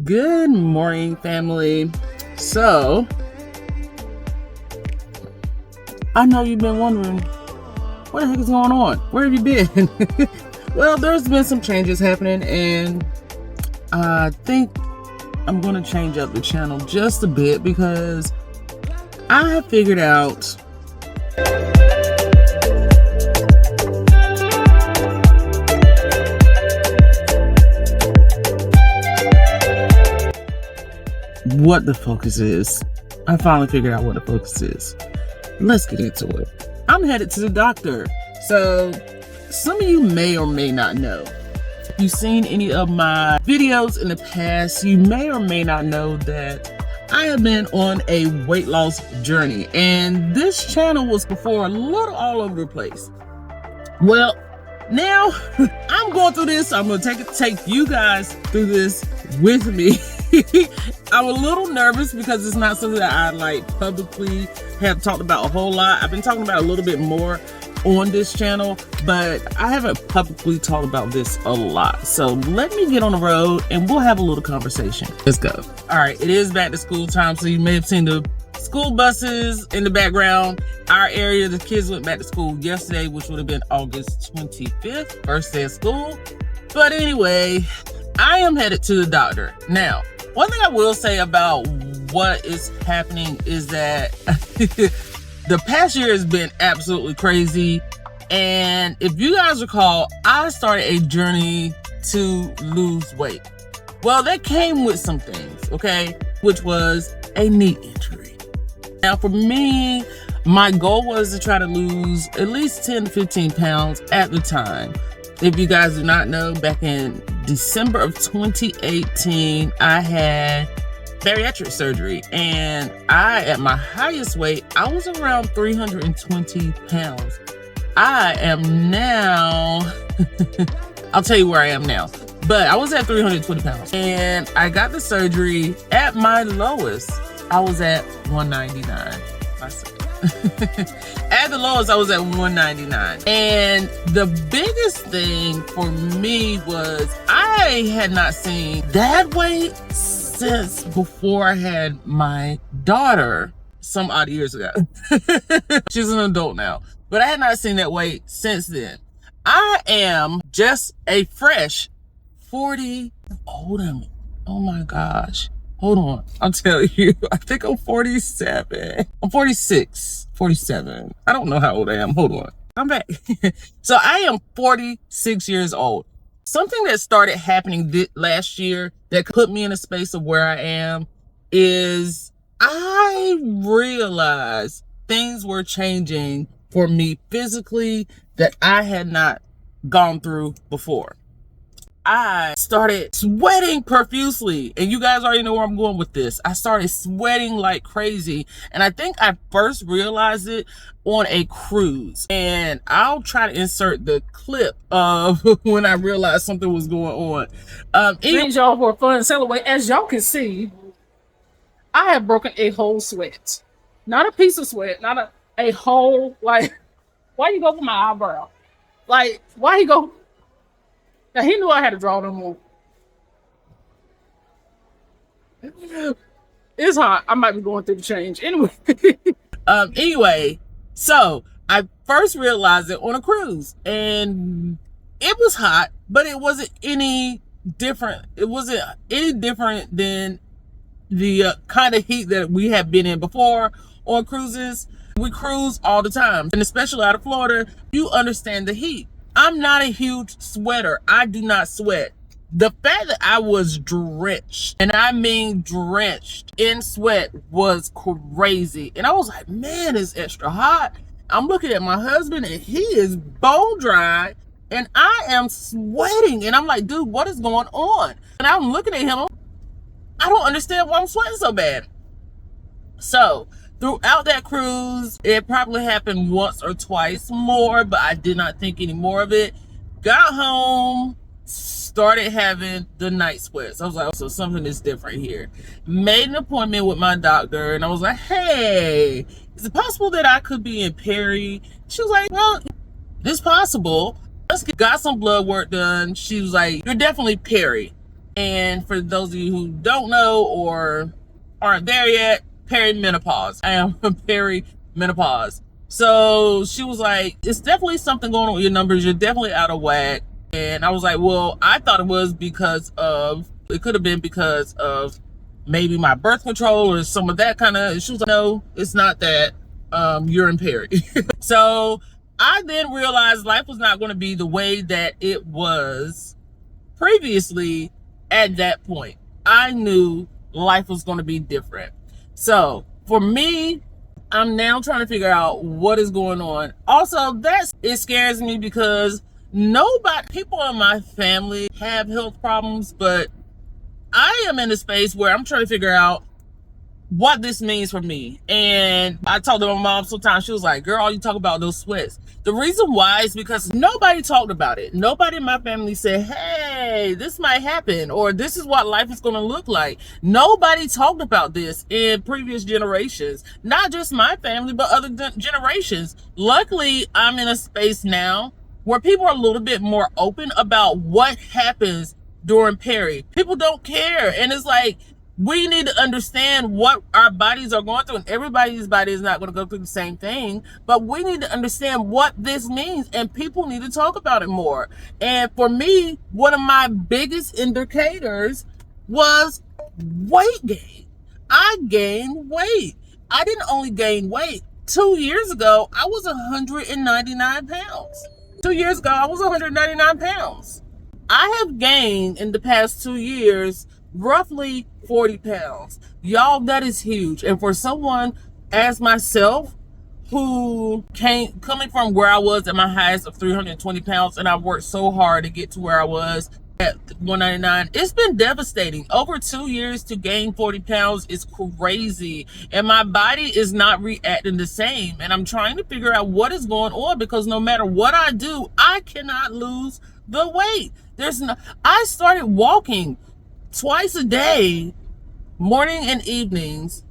Good morning, family. So, I know you've been wondering, what the heck is going on? Where have you been? Well, there's been some changes happening, and I think I'm going to change up the channel just a bit because I have figured out what the focus is. I finally figured out what the focus is. Let's get into it. I'm headed to the doctor. So some of you may or may not know. If you've seen any of my videos in the past, you may or may not know that I have been on a weight loss journey. And this channel was before a little all over the place. Well, now I'm going through this. I'm going to take you guys through this with me. I'm a little nervous because it's not something that I publicly have talked about a whole lot. I've been talking about a little bit more on this channel, but I haven't publicly talked about this a lot. So let me get on the road and we'll have a little conversation. Let's go. All right, it is back to school time, so you may have seen the school buses in the background. Our area, the kids went back to school yesterday, which would have been August 25th, first day of school. But anyway, I am headed to the doctor. Now, one thing I will say about what is happening is that the past year has been absolutely crazy. And if you guys recall, I started a journey to lose weight. Well, that came with some things, okay? Which was a knee injury. Now, for me, my goal was to try to lose at least 10 to 15 pounds at the time. If you guys do not know, back in December of 2018, I had bariatric surgery, and at my highest weight, I was around 320 pounds. I am now, I'll tell you where I am now, but I was at 320 pounds, and I got the surgery. At my lowest, I was at 199. At the lowest, I was at 199. And the biggest thing for me was I had not seen that weight since before I had my daughter some odd years ago. She's an adult now, but I had not seen that weight since then. I am just a fresh 40. How old am I? Oh my gosh. Hold on, I'll tell you. I think I'm 47. I'm 46, 47. I don't know how old I am. Hold on. I'm back. So I am 46 years old. Something that started happening last year that put me in a space of where I am is I realized things were changing for me physically that I had not gone through before. I started sweating profusely, and you guys already know where I'm going with this. I started sweating like crazy, and I think I first realized it on a cruise, and I'll try to insert the clip of when I realized something was going on. Thanks y'all for a fun celebrate. As y'all can see, I have broken a whole sweat. Not a piece of sweat, not a whole, why you go for my eyebrow? Why you go? Now, he knew I had to draw them more. It's hot. I might be going through the change. Anyway, so I first realized it on a cruise, and it was hot, but it wasn't any different. It wasn't any different than the kind of heat that we have been in before on cruises. We cruise all the time, and especially out of Florida, you understand the heat. I'm not a huge sweater. I do not sweat. The fact that I was drenched, and I mean drenched in sweat, was crazy. And I was like, man, it's extra hot. I'm looking at my husband, and he is bone dry, and I am sweating. And I'm like, dude, what is going on? And I'm looking at him. I don't understand why I'm sweating so bad. So throughout that cruise, it probably happened once or twice more, but I did not think any more of it. Got home, started having the night sweats. I was like, oh, so something is different here. Made an appointment with my doctor, and I was like, hey, is it possible that I could be in peri? She was like, well, it's possible. Got some blood work done. She was like, you're definitely peri. And for those of you who don't know or aren't there yet, perimenopause. I am perimenopause. So she was like, it's definitely something going on with your numbers. You're definitely out of whack. And I was like, well, I thought it was it could have been because of maybe my birth control or some of that kind of. She was like, no, it's not that. You're in peri. So I then realized life was not going to be the way that it was previously. At that point, I knew life was going to be different. So for me, I'm now trying to figure out what is going on. Also, it scares me because people in my family have health problems, but I am in a space where I'm trying to figure out what this means for me. And I told my mom sometimes, she was like, girl, all you talk about those sweats. The reason why is because nobody talked about it. Nobody in my family said, hey, this might happen, or this is what life is going to look like. Nobody talked about this in previous generations, not just my family, but other generations. Luckily, I'm in a space now where people are a little bit more open about what happens during peri. People don't care. And it's like, we need to understand what our bodies are going through, and everybody's body is not going to go through the same thing, but we need to understand what this means, and people need to talk about it more. And for me, one of my biggest indicators was weight gain. I gained weight. I didn't only gain weight. 2 years ago, I was 199 pounds. 2 years ago, I was 199 pounds. I have gained in the past 2 years roughly 40 pounds. Y'all, that is huge. And for someone as myself who coming from where I was at my highest of 320 pounds, and I worked so hard to get to where I was at 199, it's been devastating. Over 2 years to gain 40 pounds is crazy. And my body is not reacting the same. And I'm trying to figure out what is going on, because no matter what I do, I cannot lose the weight. I started walking twice a day, morning and evenings,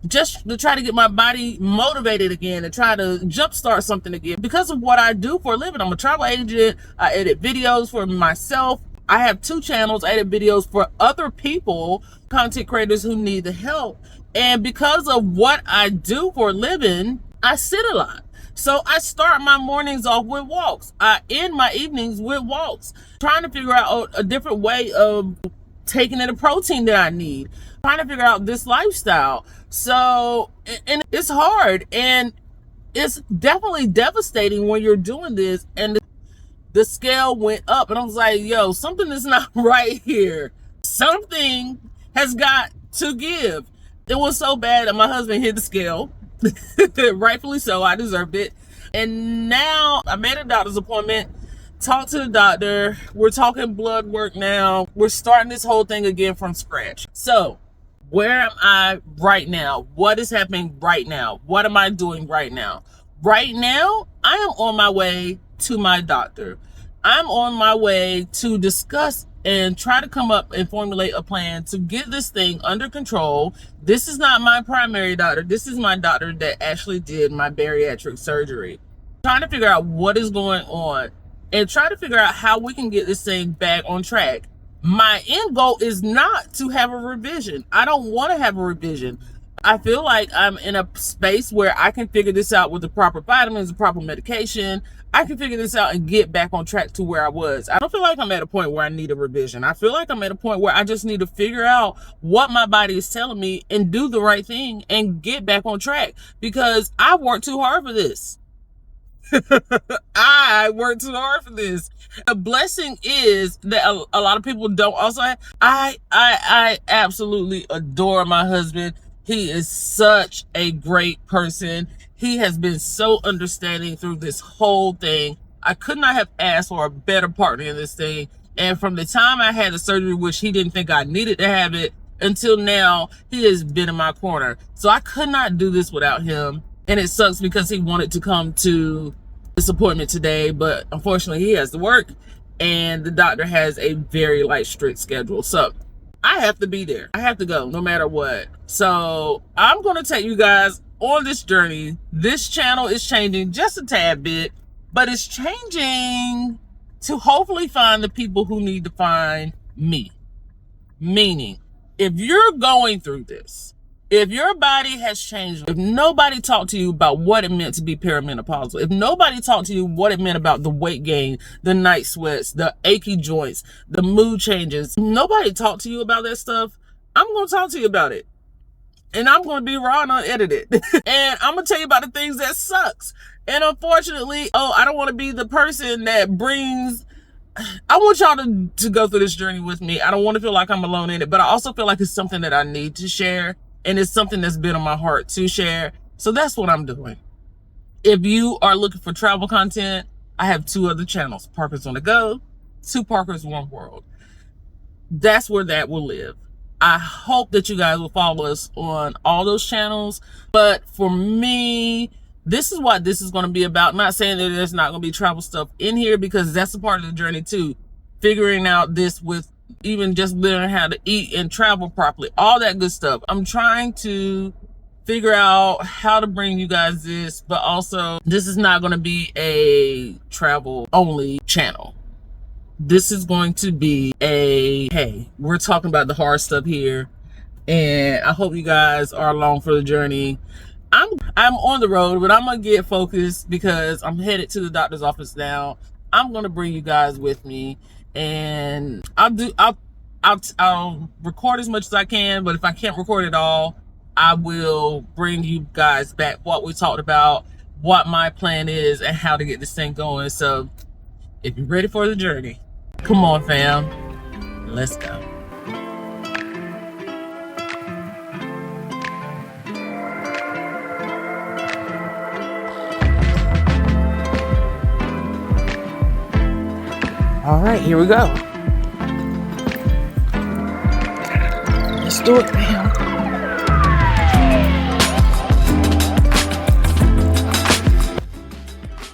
just to try to get my body motivated again and try to jumpstart something again. Because of what I do for a living, I'm a travel agent. I edit videos for myself. I have 2 channels. I edit videos for other people, content creators who need the help. And because of what I do for a living, I sit a lot. So I start my mornings off with walks. I end my evenings with walks, trying to figure out a different way of taking in the protein that I need, trying to figure out this lifestyle. So, and it's hard, and it's definitely devastating when you're doing this. And the scale went up, and I was like, yo, something is not right here. Something has got to give. It was so bad that my husband hit the scale. Rightfully so, I deserved it. And now I made a doctor's appointment, talked to the doctor. We're talking blood work now. We're starting this whole thing again from scratch. So where am I right now? What is happening right now? What am I doing right now? Right now, I am on my way to my doctor. I'm on my way to discuss and try to come up and formulate a plan to get this thing under control. This is not my primary doctor. This is my doctor that actually did my bariatric surgery. Trying to figure out what is going on and try to figure out how we can get this thing back on track. My end goal is not to have a revision. I don't want to have a revision. I feel like I'm in a space where I can figure this out with the proper vitamins, the proper medication. I can figure this out and get back on track to where I was. I don't feel like I'm at a point where I need a revision. I feel like I'm at a point where I just need to figure out what my body is telling me and do the right thing and get back on track, because I worked too hard for this. I worked too hard for this. The blessing is that a lot of people don't also have. I absolutely adore my husband. He is such a great person. He has been so understanding through this whole thing. I could not have asked for a better partner in this thing. And from the time I had the surgery, which he didn't think I needed to have it, until now, he has been in my corner. So I could not do this without him. And it sucks because he wanted to come to this appointment today, but unfortunately he has to work and the doctor has a very strict schedule. So I have to be there. I have to go no matter what. So I'm going to take you guys on this journey. This channel is changing just a tad bit, but it's changing to hopefully find the people who need to find me. Meaning, if you're going through this, if your body has changed, if nobody talked to you about what it meant to be perimenopausal, if nobody talked to you what it meant about the weight gain, the night sweats, the achy joints, the mood changes, nobody talked to you about that stuff, I'm going to talk to you about it. And I'm going to be raw and unedited. And I'm going to tell you about the things that sucks. And unfortunately, I don't want to be the person that brings... I want y'all to go through this journey with me. I don't want to feel like I'm alone in it, but I also feel like it's something that I need to share. And it's something that's been on my heart to share. So that's what I'm doing. If you are looking for travel content, I have 2 other channels. Parker's on the Go, 2 Parkers, 1 World. That's where that will live. I hope that you guys will follow us on all those channels. But for me, this is what this is going to be about. Not saying that there's not going to be travel stuff in here, because that's a part of the journey too. Figuring out this with even just learning how to eat and travel properly, all that good stuff. I'm trying to figure out how to bring you guys this, but also this is not going to be a travel only channel. This is going to be hey, we're talking about the hard stuff here, and I hope you guys are along for the journey. I'm on the road, but I'm gonna get focused because I'm headed to the doctor's office now. I'm gonna bring you guys with me, and I'll record as much as I can, but if I can't record it all, I will bring you guys back what we talked about, what my plan is, and how to get this thing going. So if you're ready for the journey, come on, fam. Let's go. All right, here we go. Let's do it, man.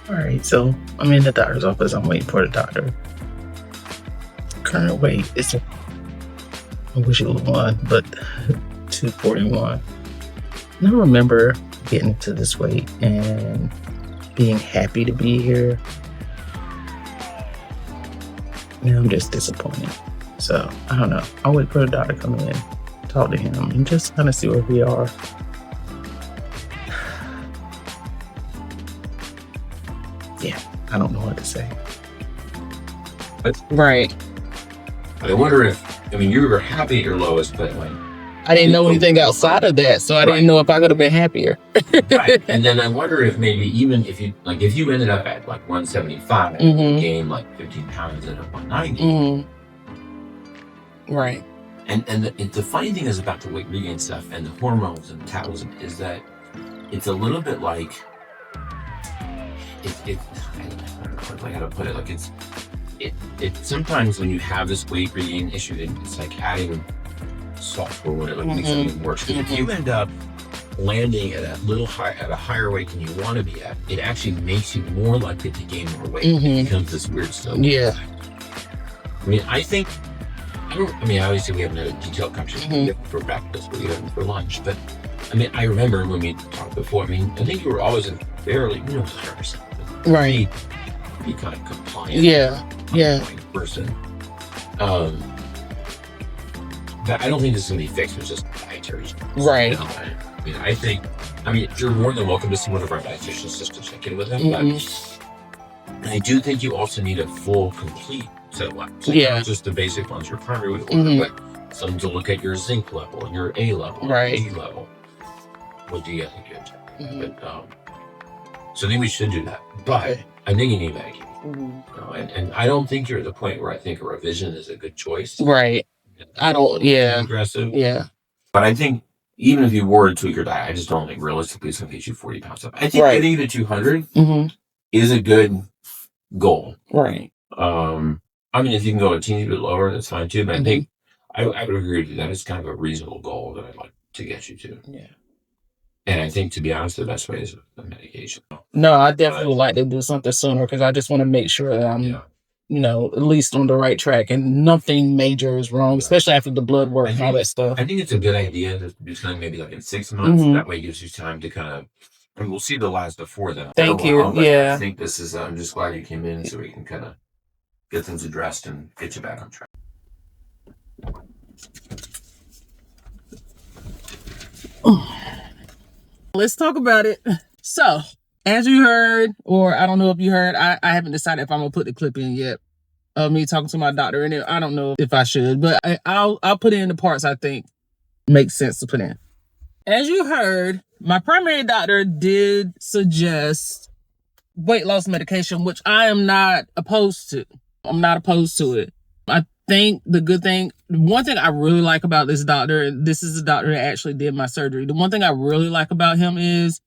All right, so I'm in the doctor's office. I'm waiting for the doctor. Current weight is, I wish it was 1, but 241. And I remember getting to this weight and being happy to be here. And I'm just disappointed. So, I don't know. I'll wait for the doctor to come in, talk to him, and just kind of see where we are. Yeah, I don't know what to say. But Right. I wonder if, you were happy at your lowest, but I didn't know anything outside of that, so I didn't know if I could have been happier. right. And then I wonder if maybe even if you ended up at 175, Mhm. gained 15 pounds at 190. Mm-hmm. Right. And the funny thing is about the weight regain stuff and the hormones and metabolism is that it's a little bit like I don't know how to put it. It sometimes when you have this weight regain issue, it's like adding salt or whatever, makes something worse. Because if you end up landing at a higher weight than you want to be at, it actually makes you more likely to gain more weight. It becomes this weird stuff. Yeah. Obviously we haven't had a detailed conversation for breakfast, but we had for lunch. But I remember when we talked before, I think you were always a fairly, 100%. Right. Be kind of compliant. Yeah. Person. But I don't think this is going to be fixed with just dietary. Right. I think you're more than welcome to see one of our dietitians just to check in with them. But I do think you also need a full, complete set of labs. Not just the basic ones, your primary weight order, but some to look at your zinc level and your A level, right, D level. What do you think you're checking? But so I think we should do that. But I think you need medication. And I don't think you're at the point where I think a revision is a good choice. Right. I don't. Yeah. Aggressive. Yeah. But I think even if you were to tweak your diet, I just don't think realistically it's going to get you 40 pounds up. I think the 200 is a good goal. Right. If you can go a teeny bit lower, that's fine too. But I think I would agree with you that it's kind of a reasonable goal that I'd like to get you to. Yeah. And I think, to be honest, the best way is the medication. No, I definitely would like to do something sooner because I just want to make sure that I'm, at least on the right track and nothing major is wrong, especially after the blood work and all that stuff. I think it's a good idea to do something maybe in 6 months. That way it gives you time to kind of, and we'll see the lies before then. Thank you. I think this is, I'm just glad you came in so we can kind of get things addressed and get you back on track. Let's talk about it. So, as you heard, or I don't know if you heard, I haven't decided if I'm gonna put the clip in yet of me talking to my doctor, and I don't know if I should, but I'll put in the parts I think make sense to put in. As you heard, my primary doctor did suggest weight loss medication, which I am not opposed to. I'm not opposed to it. I think one thing I really like about this doctor, and this is the doctor that actually did my surgery. The one thing I really like about him is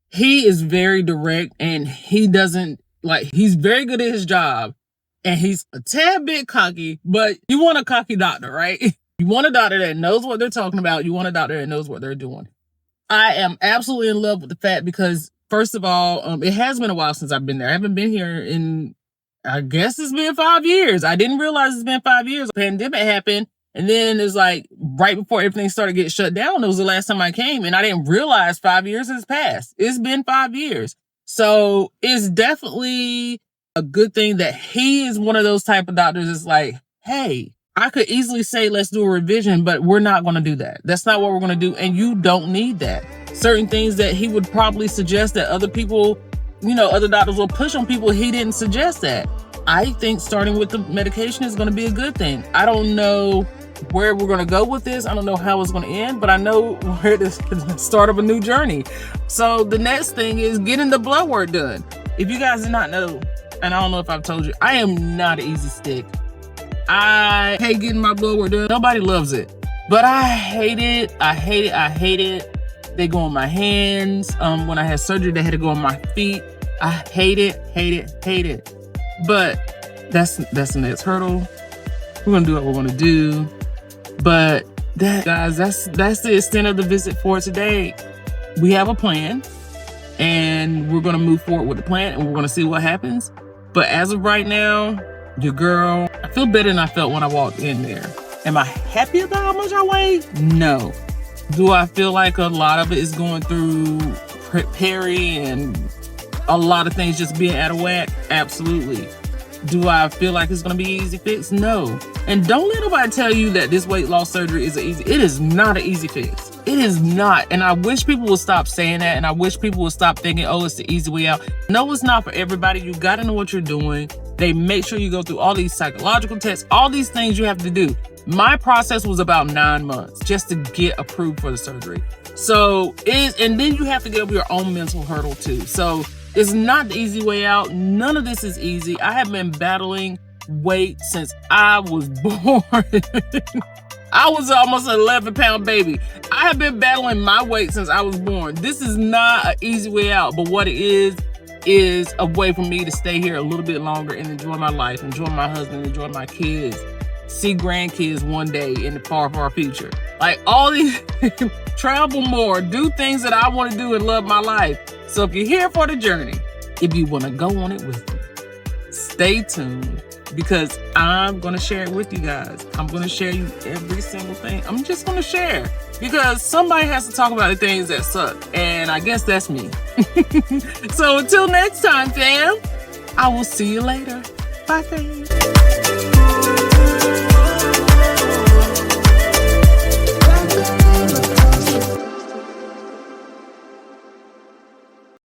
he is very direct, and he's very good at his job, and he's a tad bit cocky, but you want a cocky doctor, right? You want a doctor that knows what they're talking about. You want a doctor that knows what they're doing. I am absolutely in love with the fact because, first of all, it has been a while since I've been there. I haven't been here in, I guess it's been 5 years. I didn't realize it's been 5 years. The pandemic happened, and then it's like right before everything started getting shut down, it was the last time I came, and I didn't realize 5 years has passed. It's been 5 years. So it's definitely a good thing that he is one of those type of doctors that's like, hey, I could easily say, let's do a revision, but we're not going to do that. That's not what we're going to do. And you don't need that. Certain things that he would probably suggest that other people, other doctors will push on people, he didn't suggest that. I think starting with the medication is going to be a good thing. I don't know where we're going to go with this. I don't know how it's going to end, but I know where to start of a new journey. So the next thing is getting the blood work done. If you guys did not know, and I don't know if I've told you, I am not an easy stick. I hate getting my blood work done. Nobody loves it, but I hate it. I hate it. They go on my hands. When I had surgery, they had to go on my feet. I hate it. But that's the next hurdle. We're gonna do what we're gonna do. But guys, that's the extent of the visit for today. We have a plan, and we're gonna move forward with the plan, and we're gonna see what happens. But as of right now, your girl, I feel better than I felt when I walked in there. Am I happy about how much I weigh? No. Do I feel like a lot of it is going through peri and a lot of things just being out of whack? Absolutely. Do I feel like it's going to be easy fix? No. And don't let nobody tell you that this weight loss surgery is it is not an easy fix. It is not. And I wish people would stop saying that. And I wish people would stop thinking, oh, it's the easy way out. No, it's not for everybody. You got to know what you're doing. They make sure you go through all these psychological tests, all these things you have to do. My process was about 9 months just to get approved for the surgery. And then you have to get over your own mental hurdle too. So it's not the easy way out. None of this is easy. I have been battling weight since I was born. I was almost an 11-pound baby. I have been battling my weight since I was born. This is not an easy way out, but what it is a way for me to stay here a little bit longer and enjoy my life, enjoy my husband, enjoy my kids, see grandkids one day in the far, far future. Like all these, travel more, do things that I want to do and love my life. So if you're here for the journey, if you want to go on it with me, stay tuned because I'm going to share it with you guys. I'm going to share you every single thing. I'm just going to share because somebody has to talk about the things that suck. And I guess that's me. So until next time, fam, I will see you later. Bye, fam.